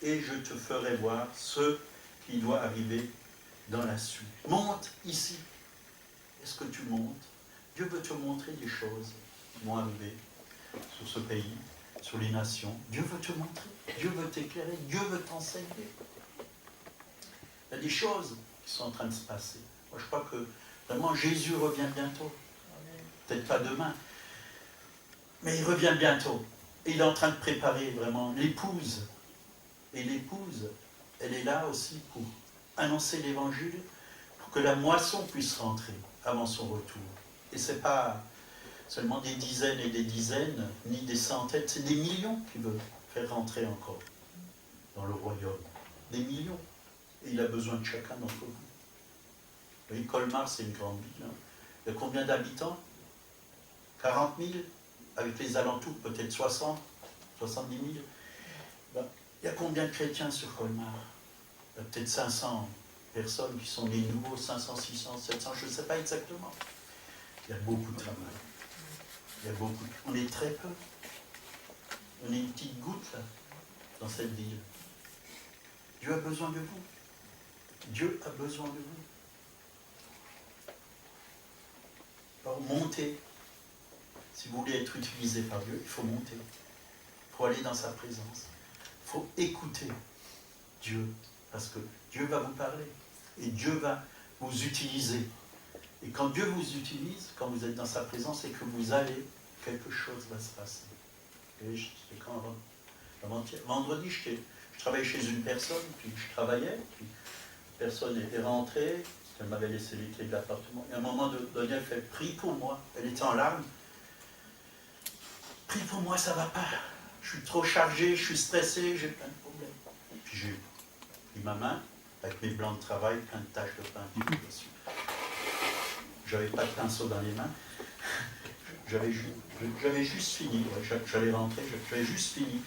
et je te ferai voir ce qui doit arriver dans la suite. » Monte ici. Est-ce que tu montes? Dieu veut te montrer des choses qui vont arriver sur ce pays, sur les nations. Dieu veut te montrer, Dieu veut t'éclairer, Dieu veut t'enseigner. Il y a des choses qui sont en train de se passer. Moi, je crois que vraiment Jésus revient bientôt. Peut-être pas demain, mais il revient bientôt. Et il est en train de préparer vraiment l'épouse. Et l'épouse, elle est là aussi pour annoncer l'évangile, pour que la moisson puisse rentrer avant son retour. Et ce n'est pas seulement des dizaines et des dizaines, ni des centaines, c'est des millions qu'il veut faire rentrer encore dans le royaume. Des millions. Et il a besoin de chacun d'entre vous. Vous voyez, Colmar, c'est une grande ville. Hein. Il y a combien d'habitants? 40 000? Avec les alentours, peut-être 60, 70 000. Ben, il y a combien de chrétiens sur Colmar? Il y a peut-être 500 personnes qui sont des nouveaux, 500, 600, 700, je ne sais pas exactement. Il y a beaucoup de travail. Il y a beaucoup. On est très peu. On est une petite goutte là, dans cette ville. Dieu a besoin de vous. Dieu a besoin de vous. Alors, montez. Si vous voulez être utilisé par Dieu, il faut monter. Il faut aller dans sa présence. Il faut écouter Dieu. Parce que Dieu va vous parler. Et Dieu va vous utiliser. Et quand Dieu vous utilise, quand vous êtes dans sa présence et que vous allez, quelque chose va se passer. Et c'était quand vendredi, je travaillais chez une personne, puis je travaillais, puis la personne était rentrée, elle m'avait laissé les clés de l'appartement. Et à un moment donné, elle fait « Prie pour moi ». Elle était en larmes. « Prie pour moi, ça ne va pas. Je suis trop chargé, je suis stressé, j'ai plein de problèmes. » Puis j'ai pris ma main, avec mes blancs de travail, plein de taches de peinture dessus. J'avais pas de pinceau dans les mains. J'avais juste fini. Ouais, j'allais rentrer, j'avais juste fini.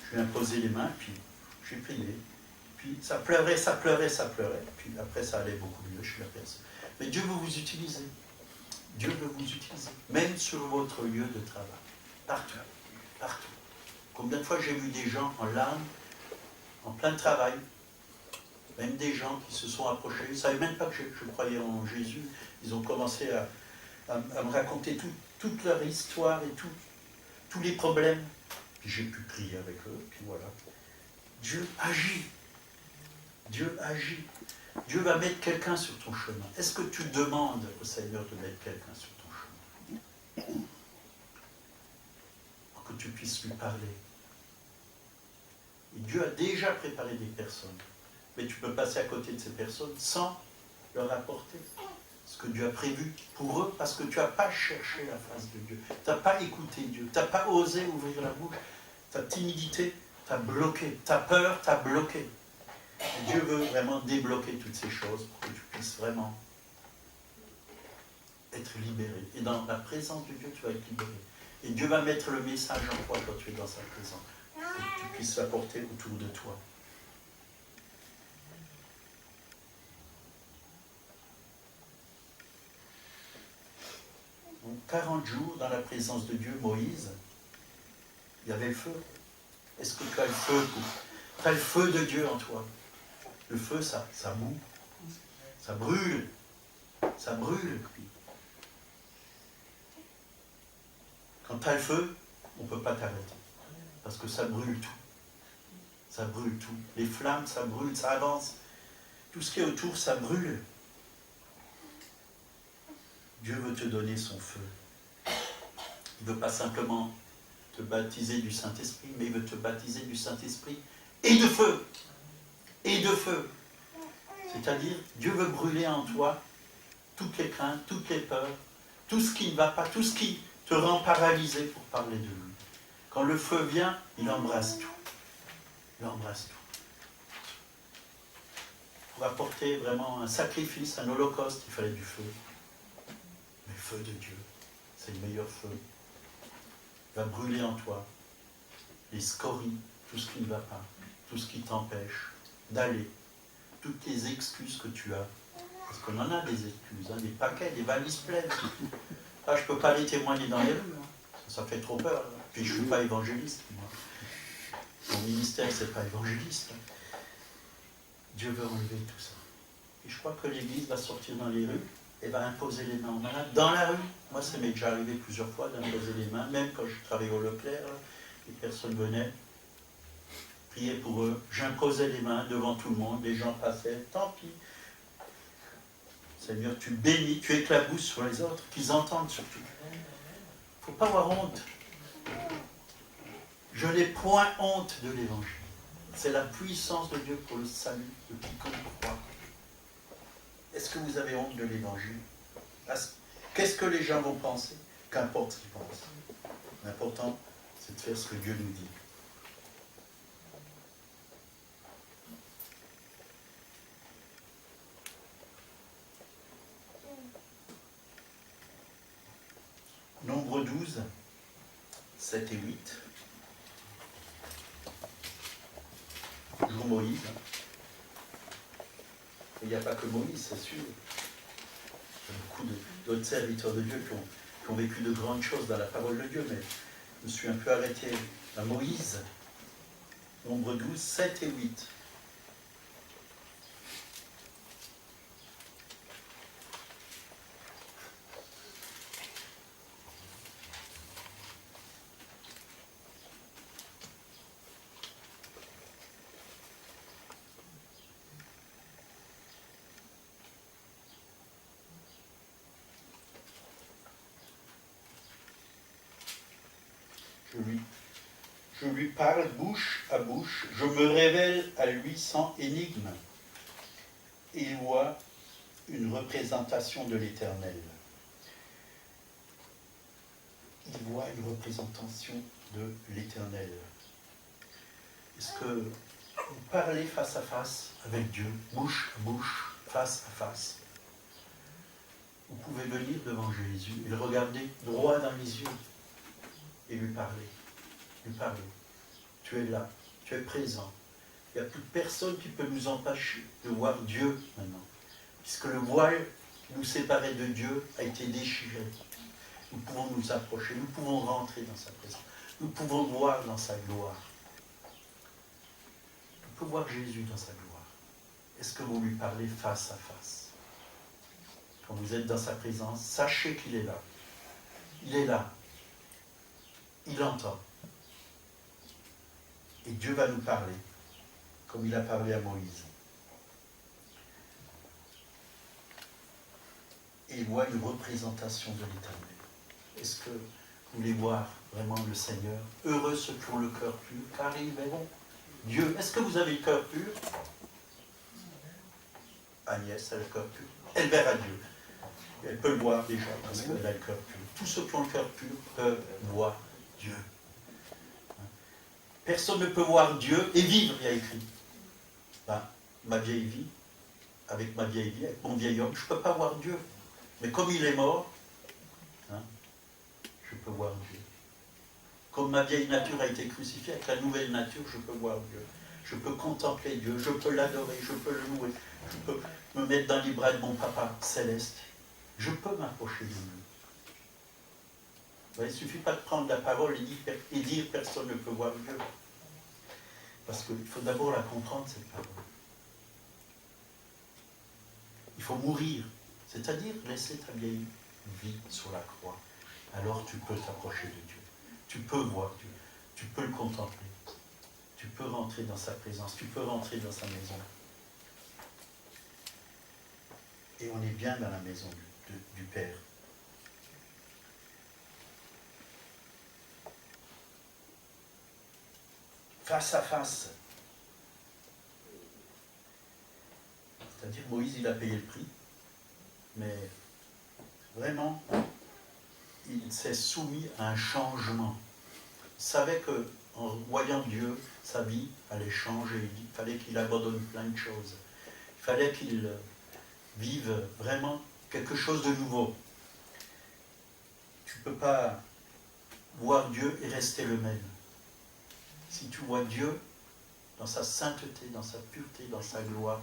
Je lui ai imposé les mains, puis j'ai prié. Puis ça pleurait, ça pleurait, ça pleurait. Puis après, ça allait beaucoup mieux chez la personne. Mais Dieu veut vous utiliser. Dieu veut vous utiliser. Même sur votre lieu de travail. Partout. Partout. Combien de fois j'ai vu des gens en larmes, en plein travail, même des gens qui se sont approchés, ils ne savaient même pas que je croyais en Jésus. Ils ont commencé à me raconter toute leur histoire et tous les problèmes. Puis j'ai pu prier avec eux, puis voilà. Dieu agit. Dieu agit. Dieu va mettre quelqu'un sur ton chemin. Est-ce que tu demandes au Seigneur de mettre quelqu'un sur ton chemin? Pour que tu puisses lui parler. Et Dieu a déjà préparé des personnes. Mais tu peux passer à côté de ces personnes sans leur apporter ce que Dieu a prévu pour eux, parce que tu n'as pas cherché la face de Dieu. Tu n'as pas écouté Dieu. Tu n'as pas osé ouvrir la bouche. Ta timidité t'a bloqué. Ta peur t'a bloqué. Et Dieu veut vraiment débloquer toutes ces choses pour que tu puisses vraiment être libéré. Et dans la présence de Dieu, tu vas être libéré. Et Dieu va mettre le message en toi quand tu es dans sa présence, pour que tu puisses l'apporter autour de toi. Donc, 40 jours dans la présence de Dieu, Moïse, il y avait le feu. Est-ce que tu as le feu? Tu as le feu de Dieu en toi. Le feu, ça boue, ça brûle, ça brûle. Quand tu as le feu, on ne peut pas t'arrêter, parce que ça brûle tout. Ça brûle tout. Les flammes, ça brûle, ça avance. Tout ce qui est autour, ça brûle. Dieu veut te donner son feu. Il ne veut pas simplement te baptiser du Saint-Esprit, mais il veut te baptiser du Saint-Esprit et de feu. Et de feu. C'est-à-dire, Dieu veut brûler en toi toutes les craintes, toutes les peurs, tout ce qui ne va pas, tout ce qui te rend paralysé pour parler de lui. Quand le feu vient, il embrasse tout. Il embrasse tout. Pour apporter vraiment un sacrifice, un holocauste, il fallait du feu. Mais le feu de Dieu, c'est le meilleur feu. Il va brûler en toi les scories, tout ce qui ne va pas, tout ce qui t'empêche d'aller, toutes les excuses que tu as. Parce qu'on en a des excuses, hein, des paquets, des valises pleines. Ah, je ne peux pas aller témoigner dans les rues, hein. Ça fait trop peur. Hein. Puis je ne suis pas évangéliste, moi. Mon ministère, ce n'est pas évangéliste. Hein. Dieu veut enlever tout ça. Et je crois que l'Église va sortir dans les rues et va imposer les mains aux malades. Dans la rue, moi, ça m'est déjà arrivé plusieurs fois d'imposer les mains, même quand je travaillais au Leclerc, les personnes venaient, prier pour eux, j'imposais les mains devant tout le monde, les gens passaient, tant pis. Seigneur, tu bénis, tu éclabousses sur les autres, qu'ils entendent surtout. Il ne faut pas avoir honte. Je n'ai point honte de l'Évangile. C'est la puissance de Dieu pour le salut de quiconque croit. Est-ce que vous avez honte de l'Évangile? Qu'est-ce que les gens vont penser? Qu'importe ce qu'ils pensent. L'important, c'est de faire ce que Dieu nous dit. Nombre 12, 7 et 8. Toujours Moïse. Il n'y a pas que Moïse, c'est sûr. Il y a beaucoup d'autres serviteurs de Dieu qui ont vécu de grandes choses dans la parole de Dieu, mais je me suis un peu arrêté à Moïse. Nombre 12, 7 et 8. Je lui parle bouche à bouche, je me révèle à lui sans énigme. Et il voit une représentation de l'Éternel. Il voit une représentation de l'Éternel. Est-ce que vous parlez face à face avec Dieu, bouche à bouche, face à face? Vous pouvez venir devant Jésus et le regarder droit dans les yeux et lui parler. Lui parler. Tu es là, tu es présent. Il n'y a plus personne qui peut nous empêcher de voir Dieu maintenant. Puisque le voile qui nous séparait de Dieu a été déchiré. Nous pouvons nous approcher, nous pouvons rentrer dans sa présence. Nous pouvons voir dans sa gloire. On peut voir Jésus dans sa gloire. Est-ce que vous lui parlez face à face? Quand vous êtes dans sa présence, sachez qu'il est là. Il est là. Il entend. Et Dieu va nous parler, comme il a parlé à Moïse. Et il voit une représentation de l'Éternel. Est-ce que vous voulez voir vraiment le Seigneur? Heureux ceux qui ont le cœur pur, car ils verront Dieu. Est-ce que vous avez le cœur pur? Agnès a le cœur pur. Elle verra Dieu. Elle peut le voir déjà, parce qu'elle a le cœur pur. Tous ceux qui ont le cœur pur peuvent voir Dieu. Personne ne peut voir Dieu et vivre, il y a écrit. Ben, ma vieille vie, avec mon vieil homme, je ne peux pas voir Dieu. Mais comme il est mort, voir Dieu. Comme ma vieille nature a été crucifiée, avec la nouvelle nature, je peux voir Dieu. Je peux contempler Dieu, je peux l'adorer, je peux le louer, je peux me mettre dans les bras de mon Papa céleste. Je peux m'approcher de lui. Il ne suffit pas de prendre la parole et dire personne ne peut voir Dieu. Parce qu'il faut d'abord la comprendre, cette parole. Il faut mourir, c'est-à-dire laisser ta vieille vie sur la croix. Alors tu peux t'approcher de Dieu. Tu peux voir Dieu. Tu peux le contempler. Tu peux rentrer dans sa présence. Tu peux rentrer dans sa maison. Et on est bien dans la maison du Père. Face à face. C'est-à-dire Moïse, il a payé le prix. Mais vraiment, il s'est soumis à un changement. Il savait qu'en voyant Dieu, sa vie allait changer. Il fallait qu'il abandonne plein de choses. Il fallait qu'il vive vraiment quelque chose de nouveau. Tu ne peux pas voir Dieu et rester le même. Si tu vois Dieu dans sa sainteté, dans sa pureté, dans sa gloire,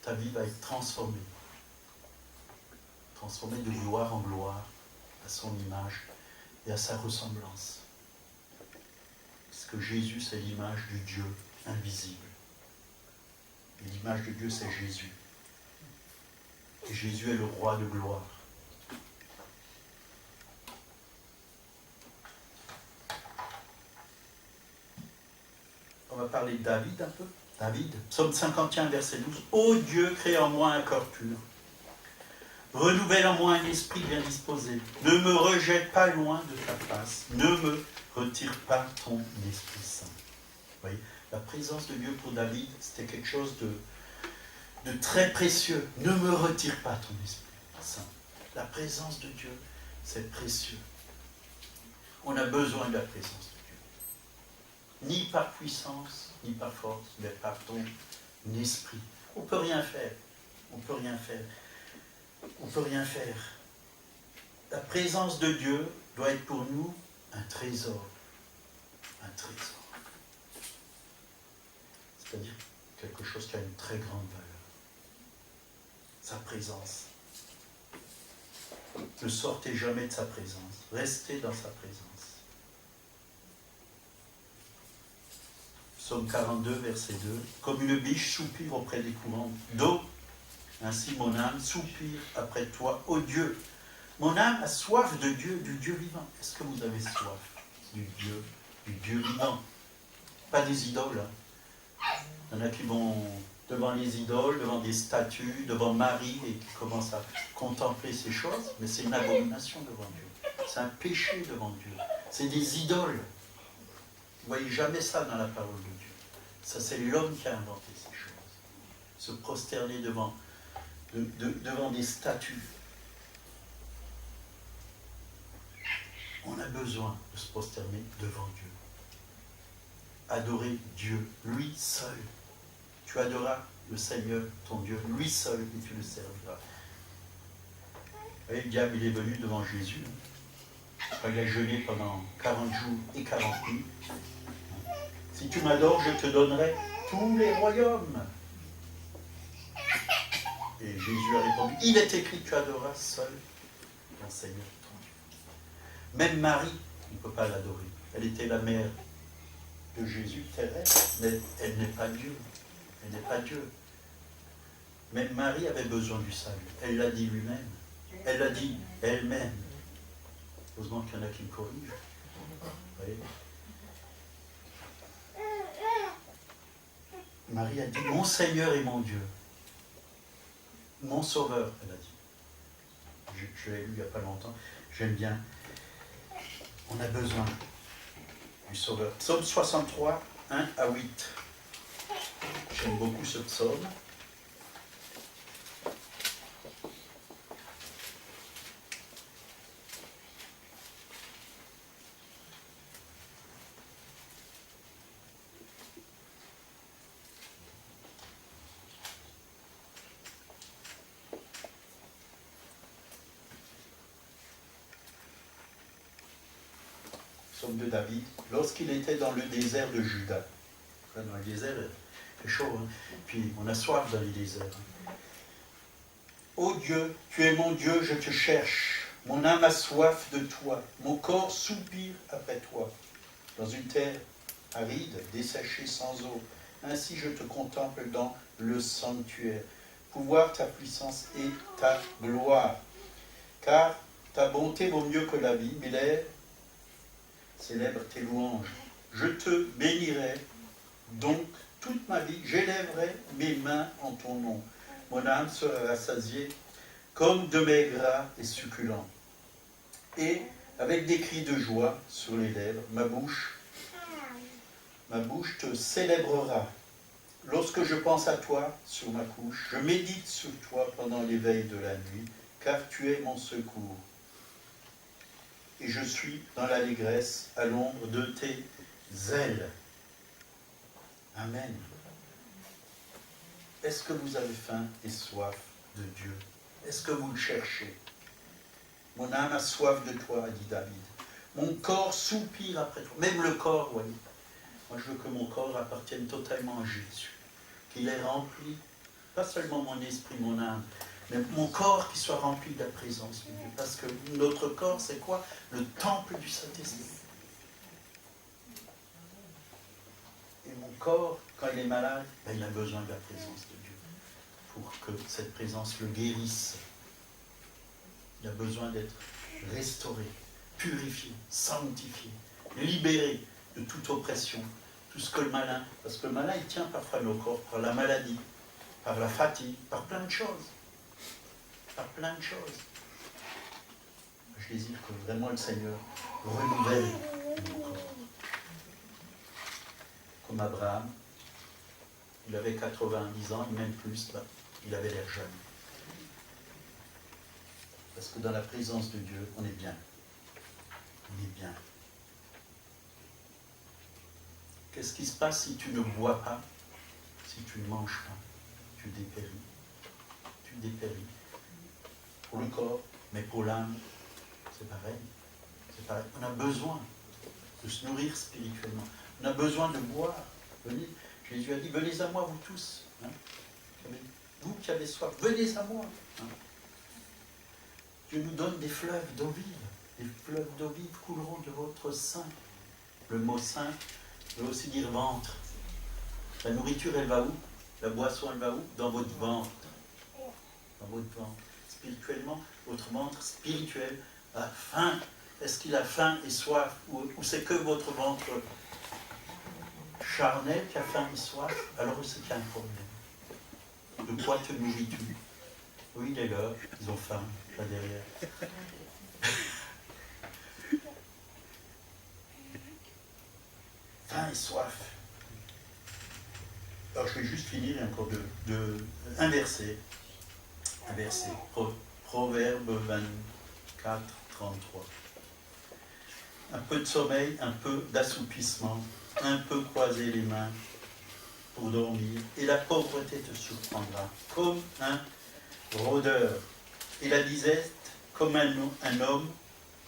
ta vie va être transformée. Transformée de gloire en gloire, à son image et à sa ressemblance. Parce que Jésus, c'est l'image du Dieu invisible. Et l'image de Dieu, c'est Jésus. Et Jésus est le roi de gloire. On va parler de David un peu. David, psaume 51, verset 12. Ô Dieu, crée en moi un corps pur. Renouvelle en moi un esprit bien disposé. Ne me rejette pas loin de ta face. Ne me retire pas ton Esprit Saint. Vous voyez, la présence de Dieu pour David, c'était quelque chose de très précieux. Ne me retire pas ton Esprit Saint. La présence de Dieu, c'est précieux. On a besoin de la présence de Dieu. Ni par puissance, ni par force, mais par ton esprit. On ne peut rien faire. On ne peut rien faire. On ne peut rien faire. La présence de Dieu doit être pour nous un trésor. Un trésor. C'est-à-dire quelque chose qui a une très grande valeur. Sa présence. Ne sortez jamais de sa présence. Restez dans sa présence. Psaume 42, verset 2. Comme une biche soupire auprès des courants d'eau, ainsi mon âme soupire après toi, ô Dieu. Mon âme a soif de Dieu, du Dieu vivant. Est-ce que vous avez soif du Dieu vivant? Pas des idoles. Il y en a qui vont devant les idoles, devant des statues, devant Marie, et qui commencent à contempler ces choses, mais c'est une abomination devant Dieu. C'est un péché devant Dieu. C'est des idoles. Vous ne voyez jamais ça dans la parole de Dieu. Ça, c'est l'homme qui a inventé ces choses. Se prosterner devant des statues. On a besoin de se prosterner devant Dieu. Adorer Dieu, lui seul. Tu adoreras le Seigneur, ton Dieu, lui seul, et tu le serviras. Vous voyez, le diable, il est venu devant Jésus. Il a jeûné pendant 40 jours et 40 nuits. Si tu m'adores, je te donnerai tous les royaumes. Et Jésus a répondu, il est écrit, tu adoreras seul ton Seigneur, ton Dieu. Même Marie, on ne peut pas l'adorer. Elle était la mère de Jésus terrestre, mais elle n'est pas Dieu. Elle n'est pas Dieu. Même Marie avait besoin du salut. Elle l'a dit lui-même. Elle l'a dit elle-même. Heureusement qu'il y en a qui me corrigent. Vous voyez ? Marie a dit, mon Seigneur et mon Dieu. Mon Sauveur, elle a dit. Je l'ai lu il n'y a pas longtemps. J'aime bien. On a besoin du Sauveur. Psaume 63, 1 à 8. J'aime beaucoup ce psaume. psaume de David, lorsqu'il était dans le désert de Juda. Dans le désert, il fait chaud, hein? Puis on a soif dans les déserts. Ô Dieu, tu es mon Dieu, je te cherche. Mon âme a soif de toi. Mon corps soupire après toi. Dans une terre aride, desséchée sans eau. Ainsi je te contemple dans le sanctuaire. Pouvoir, ta puissance et ta gloire. Car ta bonté vaut mieux que la vie. Mes lèvres célèbrent tes louanges. Je te bénirai donc toute ma vie. J'élèverai mes mains en ton nom. Mon âme sera rassasiée comme de mes gras et succulents. Et avec des cris de joie sur les lèvres, ma bouche te célébrera. Lorsque je pense à toi sur ma couche, je médite sur toi pendant l'éveil de la nuit, car tu es mon secours. Et je suis dans l'allégresse à l'ombre de tes ailes. Amen. Est-ce que vous avez faim et soif de Dieu? Est-ce que vous le cherchez? Mon âme a soif de toi, a dit David. Mon corps soupire après toi. Même le corps, voyez. Moi, je veux que mon corps appartienne totalement à Jésus. Qu'il est rempli, pas seulement mon esprit, mon âme, mais mon corps qui soit rempli de la présence de Dieu. Parce que notre corps, c'est quoi? Le temple du Saint-Esprit. Et mon corps, quand il est malade, ben, il a besoin de la présence de Dieu. Pour que cette présence le guérisse. Il a besoin d'être restauré, purifié, sanctifié, libéré de toute oppression. Tout ce que le malin, parce que le malin, il tient parfois nos corps par la maladie, par la fatigue, par plein de choses. Par plein de choses. Je désire que vraiment le Seigneur renouvelle mon corps. Comme Abraham, il avait 90 ans, même plus, ben, il avait l'air jeune. Parce que dans la présence de Dieu, on est bien. On est bien. Qu'est-ce qui se passe si tu ne bois pas, si tu ne manges pas? Tu dépéris. Tu dépéris. Pour le corps, mais pour l'âme, c'est pareil. C'est pareil. On a besoin de se nourrir spirituellement. On a besoin de boire. Venez. Jésus a dit, venez à moi, vous tous. Hein? Vous qui avez soif, venez à moi. Hein? Dieu nous donne des fleuves d'eau vive. Les fleuves d'eau vive couleront de votre sein. Le mot sein veut aussi dire ventre. La nourriture, elle va où? La boisson, elle va où? Dans votre ventre. Dans votre ventre. Spirituellement, votre ventre spirituel a faim. Est-ce qu'il a faim et soif? Ou c'est que votre ventre charnel qui a faim et soif? Alors c'est qu'il y a un problème. De quoi te nourris-tu? Oui, les gars, ils ont faim, là derrière. Faim et soif. Alors je vais juste finir encore un verset. Un verset. Proverbe 24, 33. Un peu de sommeil, un peu d'assoupissement, un peu croiser les mains pour dormir, et la pauvreté te surprendra comme un rôdeur, et la disette comme un homme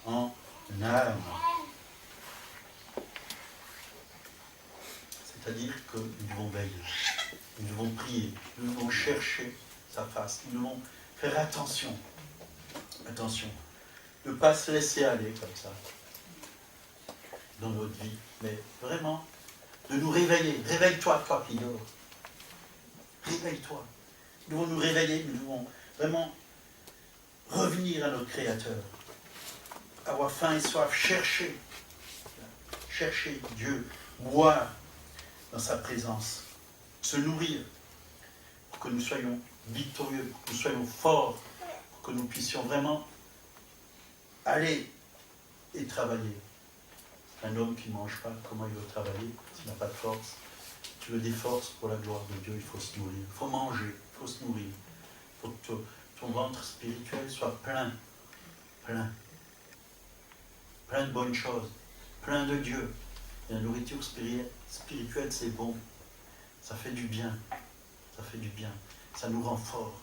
en âme. C'est-à-dire que nous devons veiller, nous devons prier, nous devons chercher sa face, nous devons faire attention, ne pas se laisser aller comme ça dans notre vie, mais vraiment de nous réveiller. Réveille-toi, toi qui dors. Réveille-toi. Nous devons nous réveiller, nous devons vraiment revenir à notre Créateur, avoir faim et soif, chercher Dieu, boire dans sa présence, se nourrir pour que nous soyons victorieux, pour que nous soyons forts, pour que nous puissions vraiment aller et travailler. Un homme qui ne mange pas, comment il veut travailler s'il n'a pas de force? Tu veux des forces pour la gloire de Dieu, il faut se nourrir, il faut manger, il faut se nourrir. Il faut que ton ventre spirituel soit plein de bonnes choses, plein de Dieu. Et la nourriture spirituelle, c'est bon, ça fait du bien, ça nous rend forts,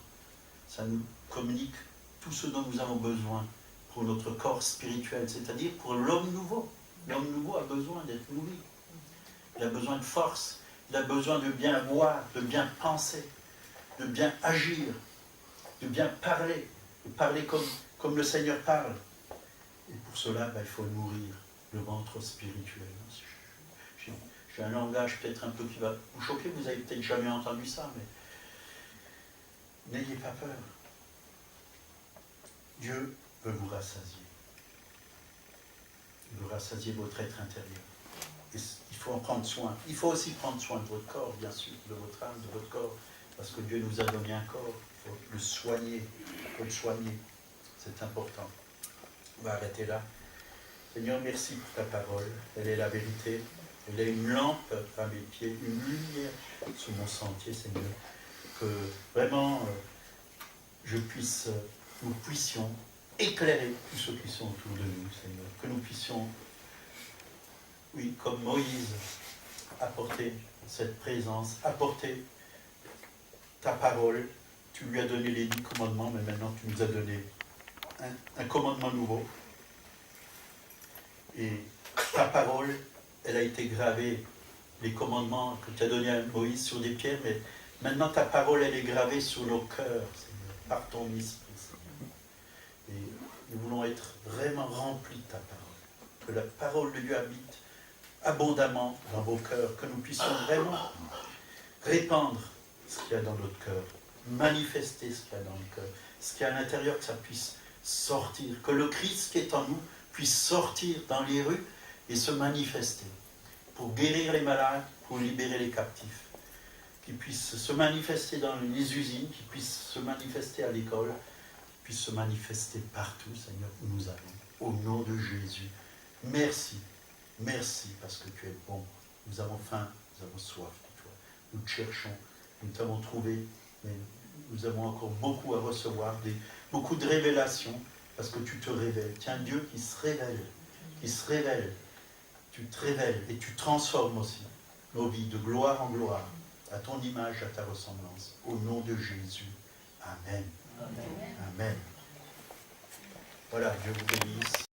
ça nous communique tout ce dont nous avons besoin pour notre corps spirituel, c'est-à-dire pour l'homme nouveau. L'homme nouveau a besoin d'être nourri. Il a besoin de force. Il a besoin de bien voir, de bien penser, de bien agir, de bien parler, de parler comme le Seigneur parle. Et pour cela, il faut nourrir le ventre spirituel. J'ai un langage peut-être un peu qui va vous choquer, vous n'avez peut-être jamais entendu ça, mais n'ayez pas peur. Dieu veut vous rassasier. Il veut rassasier votre être intérieur. Et il faut en prendre soin. Il faut aussi prendre soin de votre corps, bien sûr, de votre âme, de votre corps, parce que Dieu nous a donné un corps. Il faut le soigner. Il faut le soigner. C'est important. On va arrêter là. Seigneur, merci pour ta parole. Elle est la vérité. Elle est une lampe à mes pieds, une lumière sur mon sentier, Seigneur. Que vraiment, nous puissions éclairer tous ceux qui sont autour de nous, Seigneur. Que nous puissions, oui, comme Moïse, apporter cette présence, apporter ta parole. Tu lui as donné les 10 commandements, mais maintenant tu nous as donné un commandement nouveau. Et ta parole, elle a été gravée, les commandements que tu as donnés à Moïse sur des pierres, mais maintenant ta parole, elle est gravée sur nos cœurs, Seigneur, par ton esprit, Seigneur. Et nous voulons être vraiment remplis de ta parole. Que la parole de Dieu habite abondamment dans vos cœurs, que nous puissions vraiment répandre ce qu'il y a dans notre cœur, manifester ce qu'il y a dans le cœur, ce qu'il y a à l'intérieur, que ça puisse sortir, que le Christ qui est en nous puisse sortir dans les rues et se manifester, pour guérir les malades, pour libérer les captifs, qu'il puisse se manifester dans les usines, qu'il puisse se manifester à l'école, qu'il puisse se manifester partout, Seigneur, où nous allons. Au nom de Jésus, merci, merci parce que tu es bon. Nous avons faim, nous avons soif de toi. Nous te cherchons, nous t'avons trouvé, mais nous avons encore beaucoup à recevoir, beaucoup de révélations, parce que tu te révèles. Tu es un Dieu qui se révèle, tu te révèles et tu transformes aussi nos vies de gloire en gloire, à ton image, à ta ressemblance. Au nom de Jésus. Amen. Amen. Amen. Voilà, Dieu vous bénisse.